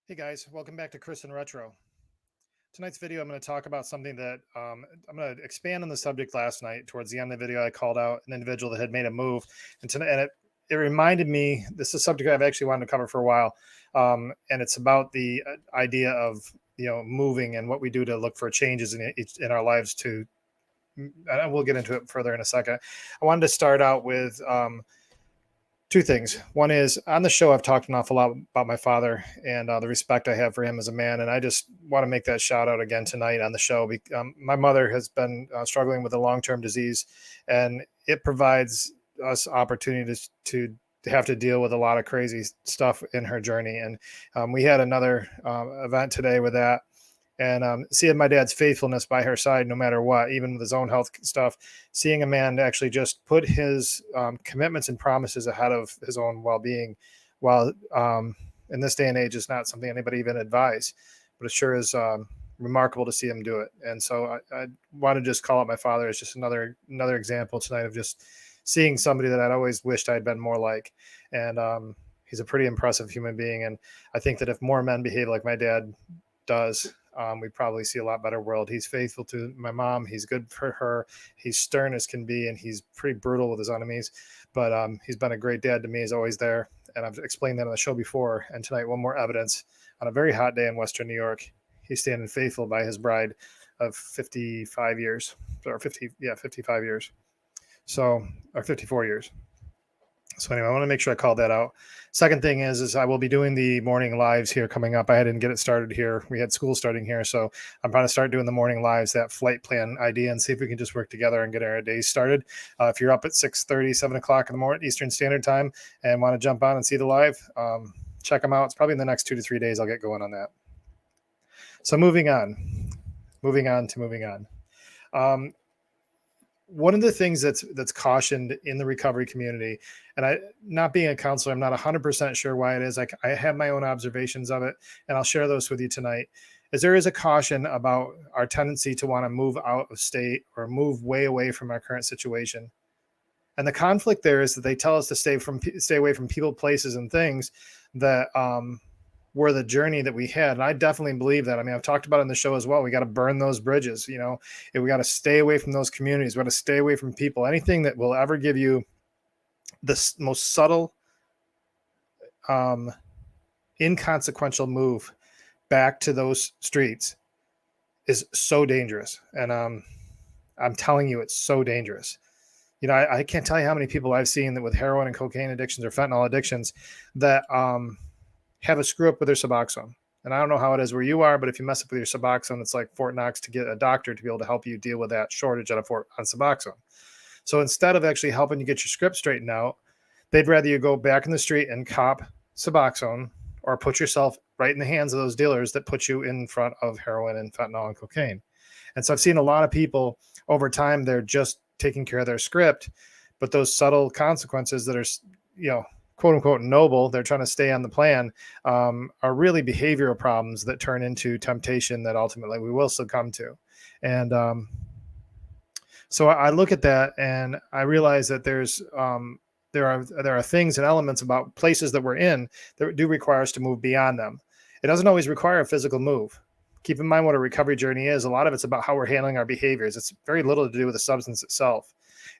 Hey guys, welcome back to Chris and Retro. Tonight's video, I'm going to talk about something that I'm going to expand on the subject. Last night, towards the end of the video, I called out an individual that had made a move, and tonight, it reminded me this is a subject I've actually wanted to cover for a while, and it's about the idea of moving and what we do to look for changes in our lives. And we'll get into it further in a second. I wanted to start out with two things. One is on the show, I've talked an awful lot about my father and the respect I have for him as a man. And I just want to make that shout out again tonight on the show. My mother has been struggling with a long term disease, and it provides us opportunities to have to deal with a lot of crazy stuff in her journey. And we had another event today with that, and seeing my dad's faithfulness by her side no matter what, even with his own health stuff, seeing a man actually just put his commitments and promises ahead of his own well-being, while in this day and age is not something anybody even advise, but it sure is remarkable to see him do it. And so I want to just call out my father as just another example tonight of just seeing somebody that I'd always wished I'd been more like. And he's a pretty impressive human being, and I think that if more men behave like my dad does, we probably see a lot better world. He's faithful to my mom. He's good for her. He's stern as can be, and he's pretty brutal with his enemies. But he's been a great dad to me. He's always there, and I've explained that on the show before. And tonight, one more evidence. On a very hot day in Western New York, he's standing faithful by his bride of 55 years, or 55 years. So, or 54 years. So anyway, I want to make sure I called that out. Second thing is I will be doing the morning lives here coming up. I didn't get it started here. We had school starting here, so I'm trying to start doing the morning lives, that flight plan idea, and see if we can just work together and get our days started. If you're up at 6:30, 7 o'clock in the morning Eastern Standard Time and want to jump on and see the live, check them out. It's probably in the next 2 to 3 days I'll get going on that. So moving on. One of the things that's cautioned in the recovery community, and I, not being a counselor, I'm not 100% sure why it is. I have my own observations of it, and I'll share those with you tonight. Is there is a caution about our tendency to want to move out of state or move way away from our current situation. And the conflict there is that they tell us to stay away from people, places, and things that were the journey that we had. And I definitely believe that. I mean, I've talked about it in the show as well. We got to burn those bridges, and we got to stay away from those communities. We got to stay away from people, anything that will ever give you the most subtle, inconsequential move back to those streets is so dangerous. And I'm telling you, it's so dangerous. I can't tell you how many people I've seen that with heroin and cocaine addictions or fentanyl addictions that have a screw up with their Suboxone. And I don't know how it is where you are, but if you mess up with your Suboxone, it's like Fort Knox to get a doctor to be able to help you deal with that shortage on Suboxone. So instead of actually helping you get your script straightened out, they'd rather you go back in the street and cop Suboxone or put yourself right in the hands of those dealers that put you in front of heroin and fentanyl and cocaine. And so I've seen a lot of people over time, they're just taking care of their script, but those subtle consequences that are, quote unquote noble, they're trying to stay on the plan, are really behavioral problems that turn into temptation that ultimately we will succumb to. And so I look at that and I realize that there are things and elements about places that we're in that do require us to move beyond them. It doesn't always require a physical move. Keep in mind what a recovery journey is. A lot of it's about how we're handling our behaviors. It's very little to do with the substance itself.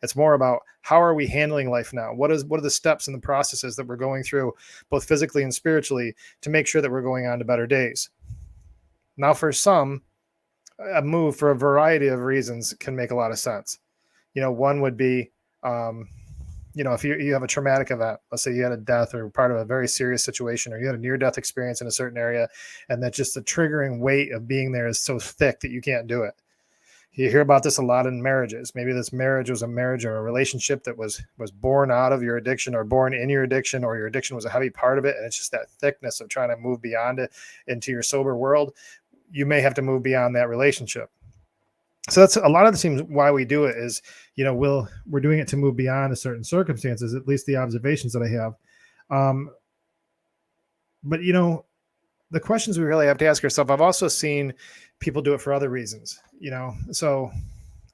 It's more about how are we handling life now? What are the steps and the processes that we're going through, both physically and spiritually, to make sure that we're going on to better days. Now, for some, a move for a variety of reasons can make a lot of sense. One would be, if you have a traumatic event, let's say you had a death or part of a very serious situation, or you had a near-death experience in a certain area, and that just the triggering weight of being there is so thick that you can't do it. You hear about this a lot in marriages. Maybe this marriage was a marriage or a relationship that was born out of your addiction or born in your addiction, or your addiction was a heavy part of it. And it's just that thickness of trying to move beyond it into your sober world. You may have to move beyond that relationship. So that's a lot of the times why we do it is, we're doing it to move beyond a certain circumstances, at least the observations that I have. But the questions we really have to ask ourselves, I've also seen people do it for other reasons, so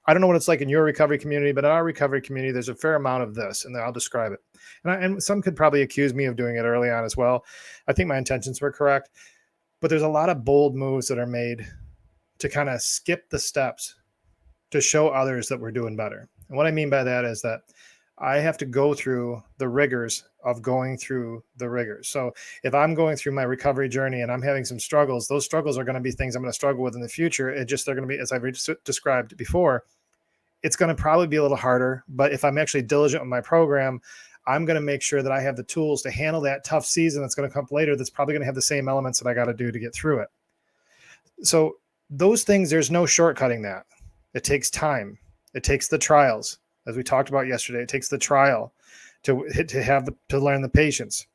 I don't know what it's like in your recovery community, but in our recovery community, there's a fair amount of this, and I'll describe it. And some could probably accuse me of doing it early on as well. I think my intentions were correct. But there's a lot of bold moves that are made to kind of skip the steps to show others that we're doing better. And what I mean by that is that I have to go through the rigors of going through the rigors. So if I'm going through my recovery journey and I'm having some struggles, those struggles are going to be things I'm going to struggle with in the future. They're going to be, as I've described before, it's going to probably be a little harder. But if I'm actually diligent with my program, I'm going to make sure that I have the tools to handle that tough season that's going to come later. That's probably going to have the same elements that I got to do to get through it. So those things, there's no shortcutting that. It takes time. It takes the trials, as we talked about yesterday. It takes the trial to learn the patience.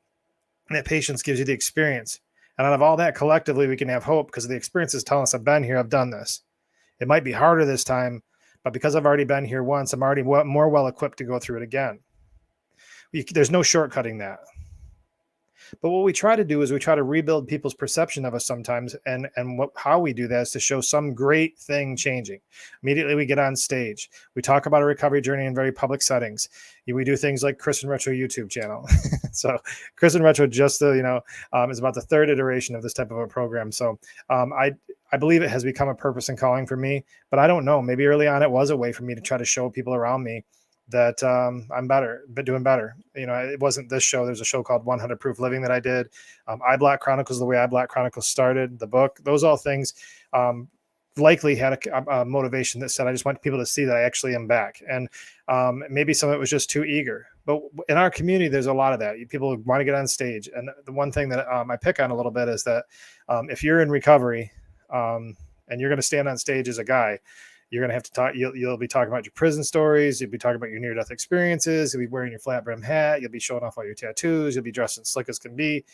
And that patience gives you the experience. And out of all that, collectively, we can have hope because the experiences telling us, I've been here, I've done this. It might be harder this time, but because I've already been here once, I'm already more well equipped to go through it again. There's no shortcutting that. But what we try to do is we try to rebuild people's perception of us sometimes. And how we do that is to show some great thing changing. Immediately we get on stage. We talk about a recovery journey in very public settings. We do things like Chris and Retro YouTube channel. So Chris and Retro just, is about the third iteration of this type of a program. So I believe it has become a purpose and calling for me, but I don't know. Maybe early on it was a way for me to try to show people around me that I'm better, but doing better. It wasn't this show. There's a show called 100 Proof Living that I did. iBlack Chronicles, the way iBlack Chronicles started, the book, those all things likely had a motivation that said, I just want people to see that I actually am back. And maybe some of it was just too eager. But in our community, there's a lot of that. People want to get on stage. And the one thing that I pick on a little bit is that if you're in recovery and you're going to stand on stage as a guy, you're going to have to talk. You'll be talking about your prison stories. You'll be talking about your near-death experiences. You'll be wearing your flat brim hat. You'll be showing off all your tattoos. You'll be dressed as slick as can be.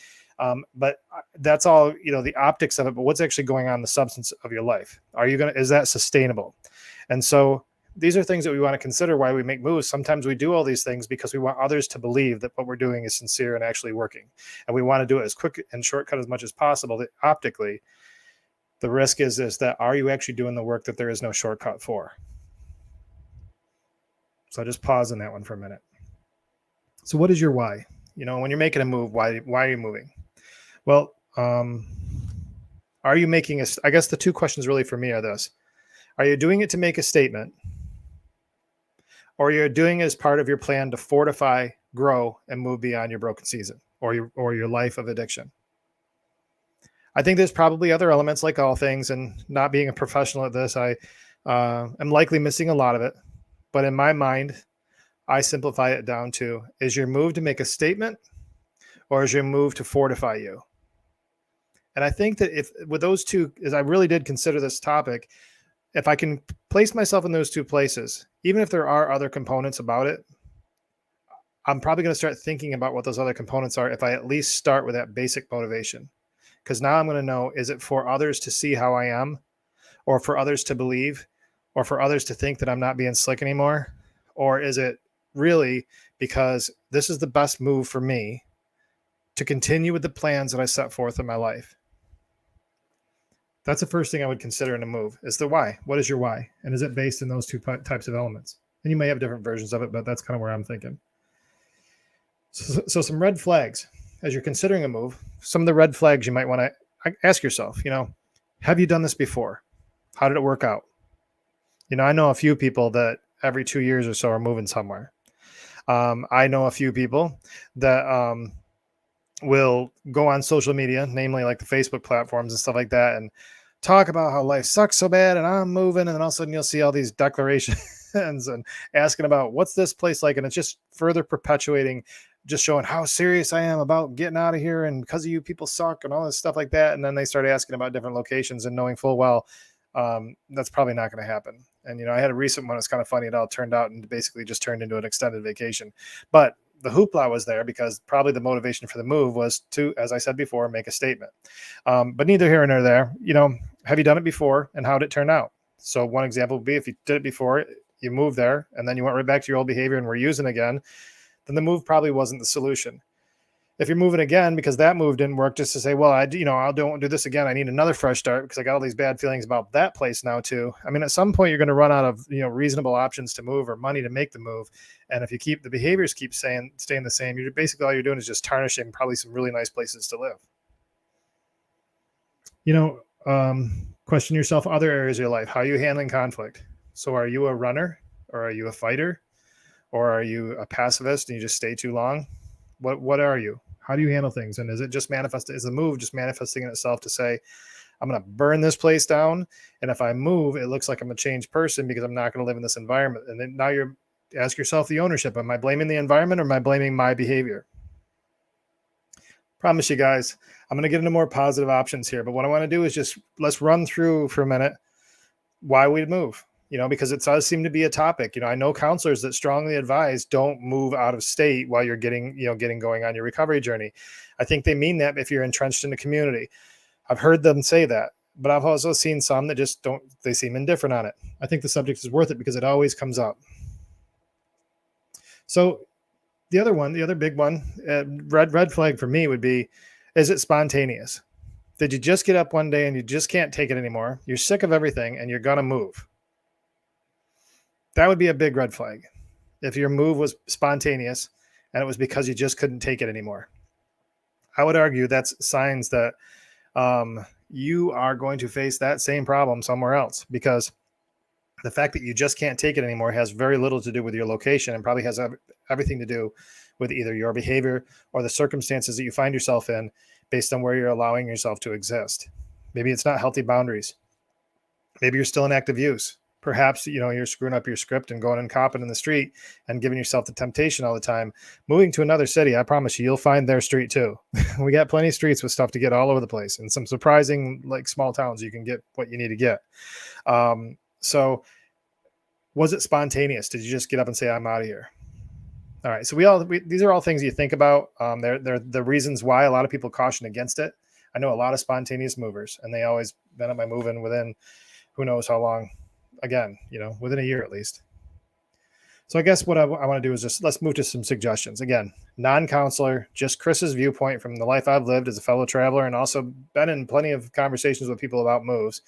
But that's all, the optics of it. But what's actually going on in the substance of your life? Is that sustainable? And so these are things that we want to consider why we make moves. Sometimes we do all these things because we want others to believe that what we're doing is sincere and actually working. And we want to do it as quick and shortcut as much as possible. That optically, the risk is that are you actually doing the work that there is no shortcut for? So just pause on that one for a minute. So what is your why? When you're making a move, why are you moving? Well, are you making I guess the two questions really for me are this. Are you doing it to make a statement? Or you're doing it as part of your plan to fortify, grow, and move beyond your broken season or your life of addiction? I think there's probably other elements, like all things, and not being a professional at this, I am likely missing a lot of it. But in my mind, I simplify it down to, is your move to make a statement or is your move to fortify you? And I think that with those two, as I really did consider this topic, if I can place myself in those two places, even if there are other components about it, I'm probably going to start thinking about what those other components are if I at least start with that basic motivation. Because now I'm going to know, is it for others to see how I am, or for others to believe, or for others to think that I'm not being slick anymore? Or is it really because this is the best move for me to continue with the plans that I set forth in my life? That's the first thing I would consider in a move, is the why. What is your why? And is it based in those two types of elements? And you may have different versions of it, but that's kind of where I'm thinking. So some red flags. As you're considering a move, some of the red flags you might want to ask yourself, have you done this before? How did it work out? I know a few people that every 2 years or so are moving somewhere. I know a few people that will go on social media, namely like the Facebook platforms and stuff like that, and talk about how life sucks so bad and I'm moving. And then all of a sudden you'll see all these declarations and asking about what's this place like. And it's just further perpetuating, just showing how serious I am about getting out of here. And because of you, people suck and all this stuff like that. And then they start asking about different locations and knowing full well, that's probably not going to happen. And, I had a recent one. It's kind of funny. It all turned out and basically just turned into an extended vacation. But the hoopla was there because probably the motivation for the move was to, as I said before, make a statement. But neither here nor there. Have you done it before and how did it turn out? So one example would be if you did it before, you moved there and then you went right back to your old behavior and were using again, then the move probably wasn't the solution. If you're moving again because that move didn't work, just to say, well, I don't do this again. I need another fresh start because I got all these bad feelings about that place now too. I mean, at some point you're going to run out of, reasonable options to move or money to make the move. And if you keep the behaviors staying the same, you're basically all you're doing is just tarnishing probably some really nice places to live. Question yourself other areas of your life. How are you handling conflict? So are you a runner, or are you a fighter, or are you a pacifist and you just stay too long? What are you? How do you handle things? And is it just is the move just manifesting in itself to say, I'm going to burn this place down, and if I move, it looks like I'm a changed person because I'm not going to live in this environment? And then now you're ask yourself the ownership. Am I blaming the environment, or am I blaming my behavior? Promise you guys, I'm going to get into more positive options here, but what I want to do is just let's run through for a minute why we'd move, because it does seem to be a topic. I know counselors that strongly advise don't move out of state while you're getting going on your recovery journey. I think they mean that if you're entrenched in the community. I've heard them say that, but I've also seen some that just don't, they seem indifferent on it. I think the subject is worth it because it always comes up. So the other big one, red flag for me would be, is it spontaneous? Did you just get up one day and you just can't take it anymore? You're sick of everything and you're going to move. That would be a big red flag. If your move was spontaneous and it was because you just couldn't take it anymore. I would argue that's signs that you are going to face that same problem somewhere else, because the fact that you just can't take it anymore has very little to do with your location and probably has everything to do with either your behavior or the circumstances that you find yourself in based on where you're allowing yourself to exist. Maybe it's not healthy boundaries. Maybe you're still in active use. Perhaps, you're screwing up your script and going and copping in the street and giving yourself the temptation all the time. Moving to another city, I promise you'll find their street too. We got plenty of streets with stuff to get all over the place, and some surprising, like, small towns, you can get what you need to get. So was it spontaneous? Did you just get up and say, I'm out of here? All right. So these are all things you think about. They're the reasons why a lot of people caution against it. I know a lot of spontaneous movers, and they always end up by moving within who knows how long. Again, within a year at least. So I guess what I want to do is just let's move to some suggestions. Again, non-counselor, just Chris's viewpoint from the life I've lived as a fellow traveler, and also been in plenty of conversations with people about moves.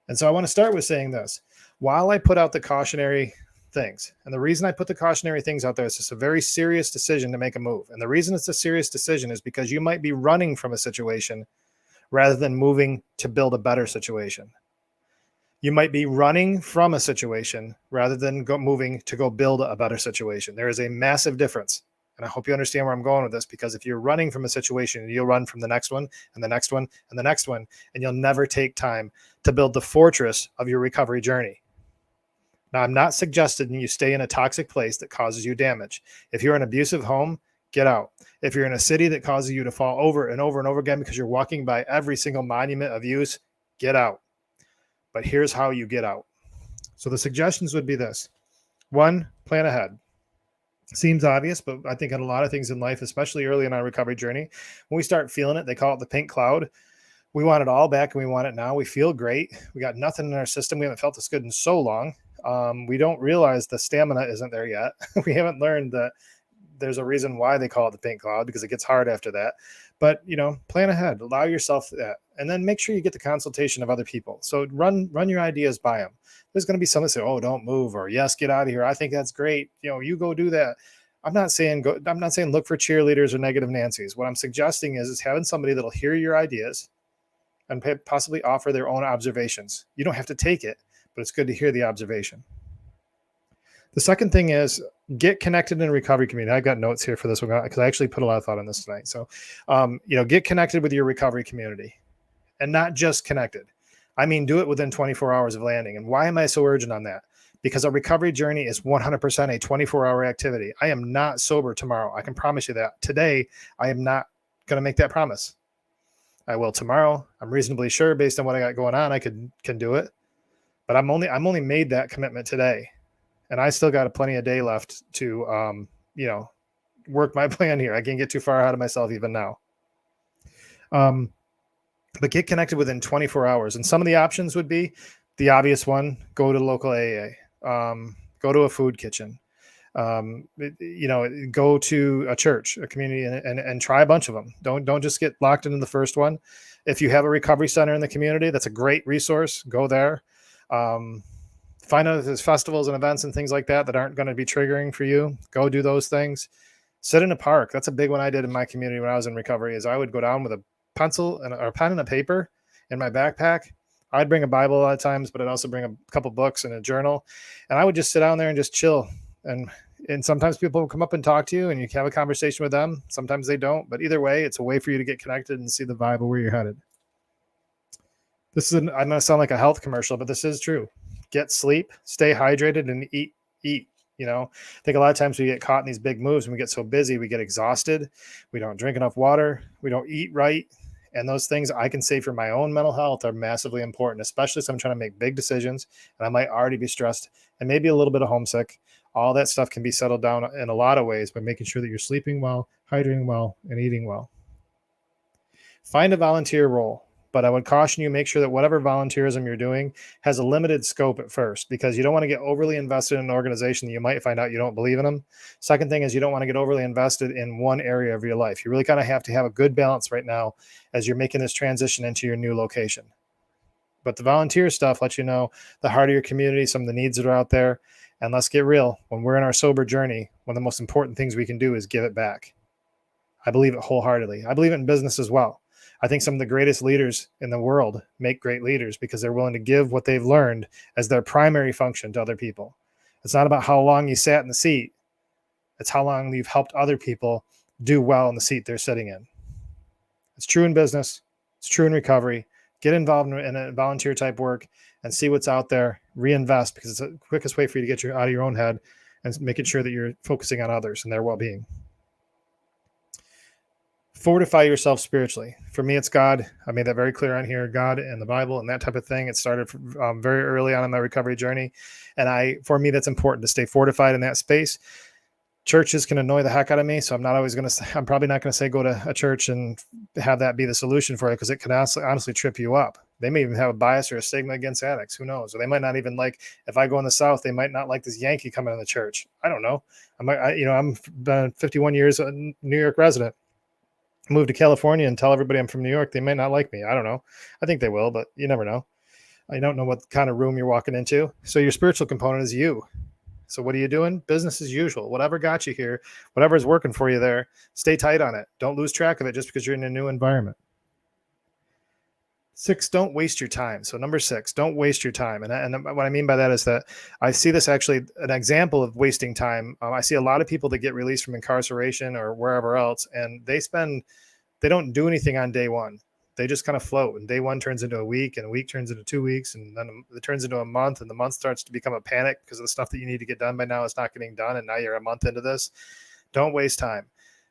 And so I want to start with saying this. While I put out the cautionary things, and the reason I put the cautionary things out there is it's a very serious decision to make a move. And the reason it's a serious decision is because you might be running from a situation rather than moving to build a better situation. You might be running from a situation rather than moving to go build a better situation. There is a massive difference. And I hope you understand where I'm going with this, because if you're running from a situation, you'll run from the next one and the next one and the next one, and you'll never take time to build the fortress of your recovery journey. Now, I'm not suggesting you stay in a toxic place that causes you damage. If you're in an abusive home, get out. If you're in a city that causes you to fall over and over and over again because you're walking by every single monument of use, get out. But here's how you get out. So the suggestions would be this. 1, plan ahead. Seems obvious, but I think on a lot of things in life, especially early in our recovery journey, when we start feeling it, they call it the pink cloud. We want it all back and we want it now. We feel great. We got nothing in our system. We haven't felt this good in so long. We don't realize the stamina isn't there yet. We haven't learned that there's a reason why they call it the pink cloud, because it gets hard after that. But, plan ahead, allow yourself that, and then make sure you get the consultation of other people. So run your ideas by them. There's going to be some that say, oh, don't move, or yes, get out of here. I think that's great. You go do that. I'm not saying look for cheerleaders or negative Nancy's. What I'm suggesting is having somebody that'll hear your ideas and possibly offer their own observations. You don't have to take it, but it's good to hear the observation. The second thing is get connected in a recovery community. I've got notes here for this one because I actually put a lot of thought on this tonight. So, get connected with your recovery community, and not just connected. I mean, do it within 24 hours of landing. And why am I so urgent on that? Because a recovery journey is 100% a 24-hour activity. I am not sober tomorrow. I can promise you that. Today, I am not going to make that promise. I will tomorrow. I'm reasonably sure based on what I got going on, I can do it. But I'm only made that commitment today. And I still got plenty of day left to, work my plan here. I can't get too far ahead of myself even now. But get connected within 24 hours. And some of the options would be the obvious one: go to local AA, go to a food kitchen, go to a church, a community, and try a bunch of them. Don't just get locked into the first one. If you have a recovery center in the community, that's a great resource. Go there. Find out if there's festivals and events and things like that aren't going to be triggering for you. Go do those things. Sit in a park. That's a big one I did in my community when I was in recovery. Is I would go down with a pencil or a pen and a paper in my backpack. I'd bring a Bible a lot of times, but I'd also bring a couple books and a journal, and I would just sit down there and just chill. And sometimes people will come up and talk to you, and you can have a conversation with them. Sometimes they don't, but either way, it's a way for you to get connected and see the vibe of where you're headed. I'm going to sound like a health commercial, but this is true. Get sleep, stay hydrated, and eat. I think a lot of times we get caught in these big moves and we get so busy, we get exhausted. We don't drink enough water. We don't eat right. And those things I can say for my own mental health are massively important, especially if I'm trying to make big decisions and I might already be stressed and maybe a little bit of homesick. All that stuff can be settled down in a lot of ways by making sure that you're sleeping well, hydrating well, and eating well. Find a volunteer role. But I would caution you, make sure that whatever volunteerism you're doing has a limited scope at first, because you don't want to get overly invested in an organization that you might find out you don't believe in them. Second thing is you don't want to get overly invested in one area of your life. You really kind of have to have a good balance right now as you're making this transition into your new location. But the volunteer stuff lets you know the heart of your community, some of the needs that are out there. And let's get real. When we're in our sober journey, one of the most important things we can do is give it back. I believe it wholeheartedly. I believe it in business as well. I think some of the greatest leaders in the world make great leaders because they're willing to give what they've learned as their primary function to other people. It's not about how long you sat in the seat. It's how long you've helped other people do well in the seat they're sitting in. It's true in business. It's true in recovery. Get involved in a volunteer type work and see what's out there. Reinvest, because it's the quickest way for you to get you out of your own head and making sure that you're focusing on others and their well-being. Fortify yourself spiritually. For me, it's God. I made that very clear on here, God and the Bible and that type of thing. It started very early on in my recovery journey. And for me, that's important to stay fortified in that space. Churches can annoy the heck out of me. So I'm probably not going to say go to a church and have that be the solution for it, because it can honestly trip you up. They may even have a bias or a stigma against addicts. Who knows? Or they might not even like, if I go in the South, they might not like this Yankee coming to the church. I don't know. I'm been 51 years a New York resident. Move to California and tell everybody I'm from New York, they may not like me. I don't know. I think they will, but you never know. I don't know what kind of room you're walking into. So your spiritual component is you. So what are you doing? Business as usual. Whatever got you here, whatever is working for you there, stay tight on it. Don't lose track of it just because you're in a new environment. 6, don't waste your time. So number 6, don't waste your time. And what I mean by that is that I see this actually an example of wasting time. I see a lot of people that get released from incarceration or wherever else, and they don't do anything on day one. They just kind of float, and day one turns into a week, and a week turns into 2 weeks, and then it turns into a month, and the month starts to become a panic because of the stuff that you need to get done by now is not getting done, and now you're a month into this. Don't waste time.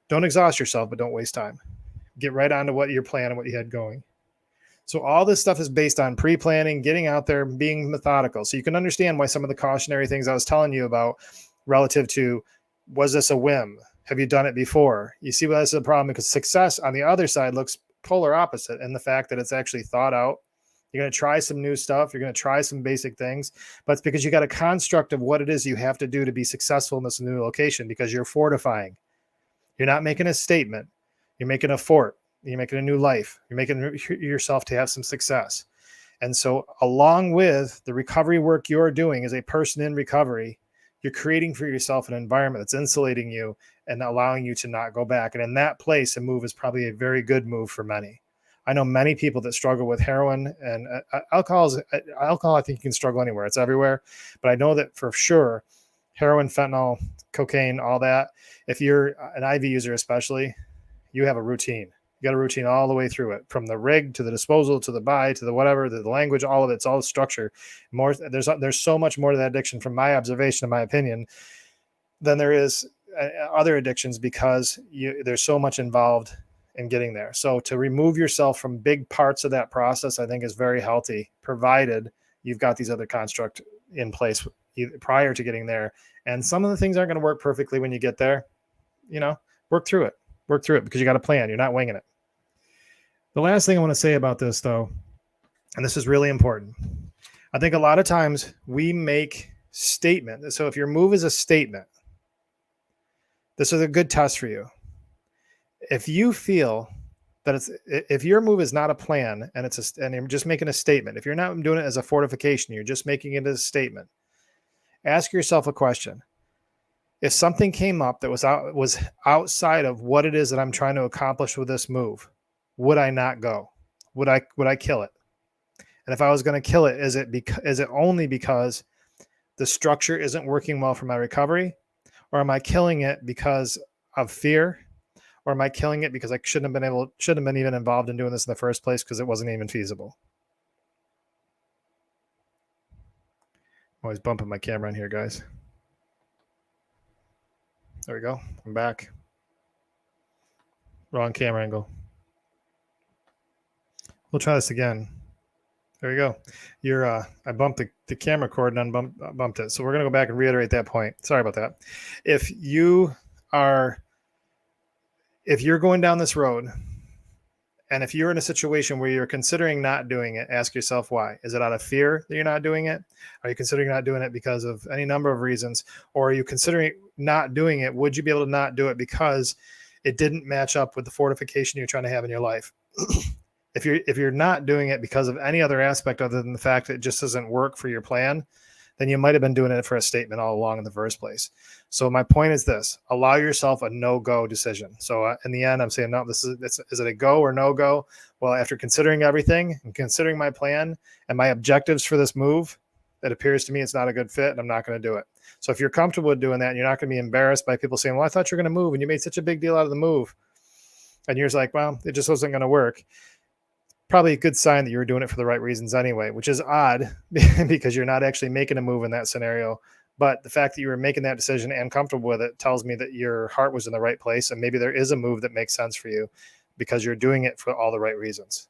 Don't exhaust yourself, but don't waste time. Get right on to what your plan and what you had going. So all this stuff is based on pre-planning, getting out there, being methodical. So you can understand why some of the cautionary things I was telling you about relative to, was this a whim? Have you done it before? You see why this is a problem, because success on the other side looks polar opposite in the fact that it's actually thought out. You're going to try some new stuff. You're going to try some basic things, but it's because you got a construct of what it is you have to do to be successful in this new location, because you're fortifying. You're not making a statement. You're making a fort. You're making a new life. You're making yourself to have some success. And so along with the recovery work you're doing as a person in recovery, you're creating for yourself an environment that's insulating you and allowing you to not go back. And in that place, a move is probably a very good move for many. I know many people that struggle with heroin and alcohol. I think you can struggle anywhere. It's everywhere. But I know that for sure, heroin, fentanyl, cocaine, all that, if you're an IV user especially, you have a routine. You got a routine all the way through it, from the rig to the disposal to the buy to the whatever, to the language, all of it's all structure. There's so much more to that addiction, from my observation, in my opinion, than there is other addictions, because there's so much involved in getting there. So to remove yourself from big parts of that process, I think is very healthy, provided you've got these other constructs in place prior to getting there. And some of the things aren't going to work perfectly when you get there. Work through it because you got a plan. You're not winging it. The last thing I want to say about this, though, and this is really important, I think a lot of times we make statements. So if your move is a statement, this is a good test for you. If you feel that if your move is not a plan and and you're just making a statement, if you're not doing it as a fortification, you're just making it as a statement, ask yourself a question. If something came up that was outside of what it is that I'm trying to accomplish with this move, would I not go? Would I kill it? And if I was going to kill it, is it only because the structure isn't working well for my recovery? Or am I killing it because of fear? Or am I killing it because I shouldn't have been even involved in doing this in the first place because it wasn't even feasible? I'm always bumping my camera in here, guys. There we go. I'm back. Wrong camera angle. We'll try this again. There we go. I bumped the camera cord and bumped it. So we're going to go back and reiterate that point. Sorry about that. If you're going down this road, and if you're in a situation where you're considering not doing it, ask yourself why. Is it out of fear that you're not doing it? Are you considering not doing it because of any number of reasons? Or are you considering not doing it? Would you be able to not do it because it didn't match up with the fortification you're trying to have in your life? If you're not doing it because of any other aspect other than the fact that it just doesn't work for your plan, then you might have been doing it for a statement all along in the first place. So my point is this: allow yourself a no-go decision. So in the end, I'm saying, no, is it a go or no go? Well, after considering everything and considering my plan and my objectives for this move, it appears to me it's not a good fit and I'm not going to do it. So if you're comfortable with doing that and you're not going to be embarrassed by people saying, well, I thought you were going to move and you made such a big deal out of the move, and you're just like, well, it just wasn't going to work. Probably a good sign that you were doing it for the right reasons anyway, which is odd because you're not actually making a move in that scenario. But the fact that you were making that decision and comfortable with it tells me that your heart was in the right place. And maybe there is a move that makes sense for you because you're doing it for all the right reasons.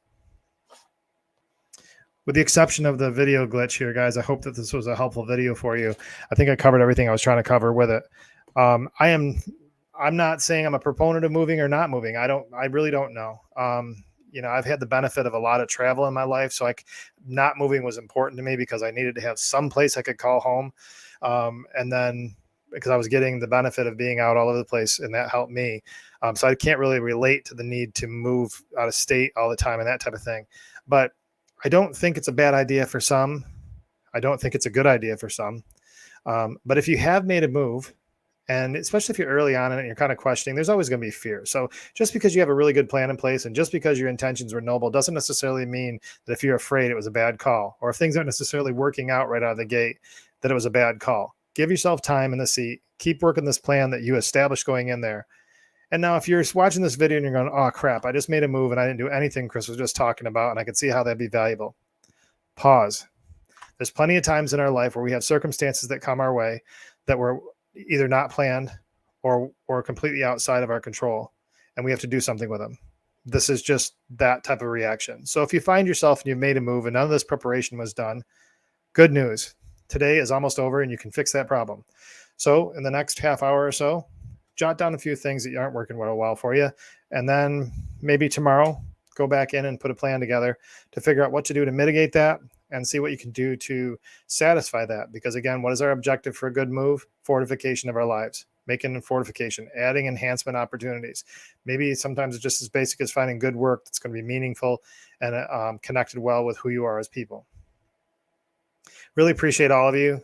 With the exception of the video glitch here, guys, I hope that this was a helpful video for you. I think I covered everything I was trying to cover with it. I'm not saying I'm a proponent of moving or not moving. I really don't know. I've had the benefit of a lot of travel in my life. So not moving was important to me because I needed to have some place I could call home. And then because I was getting the benefit of being out all over the place, and that helped me. So I can't really relate to the need to move out of state all the time and that type of thing. But I don't think it's a bad idea for some. I don't think it's a good idea for some. But if you have made a move, and especially if you're early on in it and you're kind of questioning, there's always going to be fear. So just because you have a really good plan in place and just because your intentions were noble doesn't necessarily mean that if you're afraid it was a bad call, or if things aren't necessarily working out right out of the gate, that it was a bad call. Give yourself time in the seat. Keep working this plan that you established going in there. And now if you're watching this video and you're going, oh crap, I just made a move and I didn't do anything Chris was just talking about, and I could see how that'd be valuable. Pause. There's plenty of times in our life where we have circumstances that come our way that were either not planned or completely outside of our control, and we have to do something with them. This is just that type of reaction. So if you find yourself and you've made a move and none of this preparation was done, good news. Today is almost over and you can fix that problem. So in the next half hour or so, jot down a few things that aren't working well for you. And then maybe tomorrow, go back in and put a plan together to figure out what to do to mitigate that and see what you can do to satisfy that. Because again, what is our objective for a good move? Fortification of our lives, making fortification, adding enhancement opportunities. Maybe sometimes it's just as basic as finding good work that's going to be meaningful and connected well with who you are as people. Really appreciate all of you.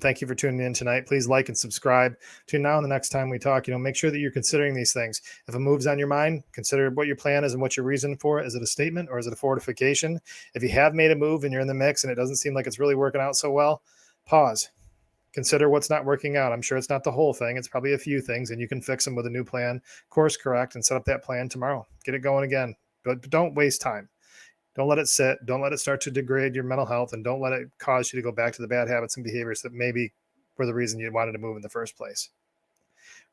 Thank you for tuning in tonight. Please like and subscribe. Tune now and the next time we talk. Make sure that you're considering these things. If a move's on your mind, consider what your plan is and what your reason for it. Is it a statement or is it a fortification? If you have made a move and you're in the mix and it doesn't seem like it's really working out so well, pause. Consider what's not working out. I'm sure it's not the whole thing. It's probably a few things, and you can fix them with a new plan, course correct, and set up that plan tomorrow. Get it going again. But don't waste time. Don't let it sit. Don't let it start to degrade your mental health, and don't let it cause you to go back to the bad habits and behaviors that maybe were the reason you wanted to move in the first place.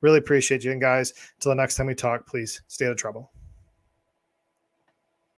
Really appreciate you. And guys, until the next time we talk, please stay out of trouble.